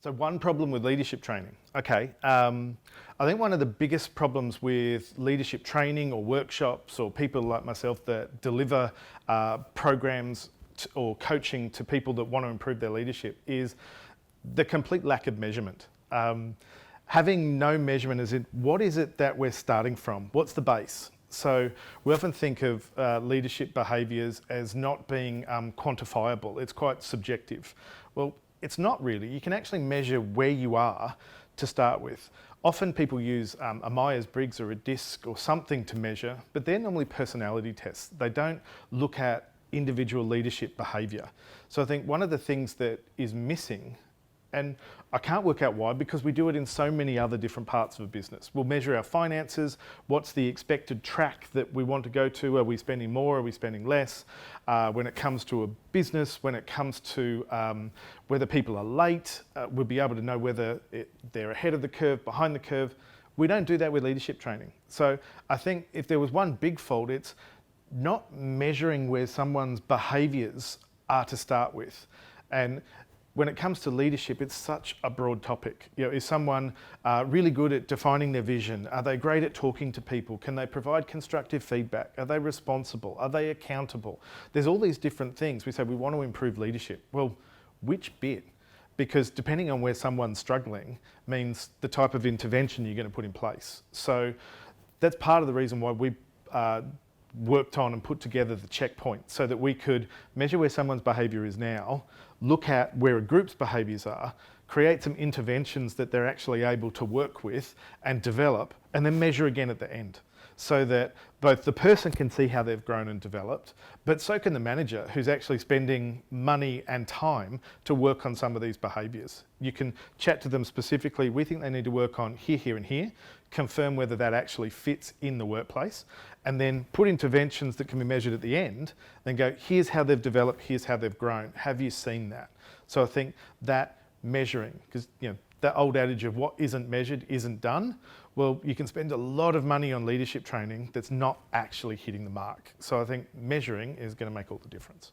So one problem with leadership training. Okay, I think one of the biggest problems with leadership training or workshops or people like myself that deliver programs or coaching to people that want to improve their leadership is the complete lack of measurement. Having no measurement is in what is it that we're starting from? What's the base? So we often think of leadership behaviours as not being quantifiable. It's quite subjective. Well, it's not really. You can actually measure where you are to start with. Often people use a Myers-Briggs or a DISC or something to measure, but they're normally personality tests. They don't look at individual leadership behaviour. So I think one of the things that is missing, and I can't work out why, because we do it in so many other different parts of a business. We'll measure our finances, what's the expected track that we want to go to, are we spending more, are we spending less? When it comes to a business, when it comes to whether people are late, we'll be able to know whether they're ahead of the curve, behind the curve. We don't do that with leadership training. So I think if there was one big fault, it's not measuring where someone's behaviours are to start with. And when it comes to leadership, it's such a broad topic. You know, is someone really good at defining their vision? Are they great at talking to people? Can they provide constructive feedback? Are they responsible? Are they accountable? There's all these different things. We say we want to improve leadership. Well, which bit? Because depending on where someone's struggling means the type of intervention you're going to put in place. So that's part of the reason why we worked on and put together the checkpoint so that we could measure where someone's behaviour is now, look at where a group's behaviours are, create some interventions that they're actually able to work with and develop, and then measure again at the end, so that both the person can see how they've grown and developed, but so can the manager who's actually spending money and time to work on some of these behaviours. You can chat to them specifically, we think they need to work on here, here and here, confirm whether that actually fits in the workplace, and then put interventions that can be measured at the end, then go, here's how they've developed, here's how they've grown. Have you seen that? So I think that measuring, because that old adage of what isn't measured isn't done, well, you can spend a lot of money on leadership training that's not actually hitting the mark. So I think measuring is going to make all the difference.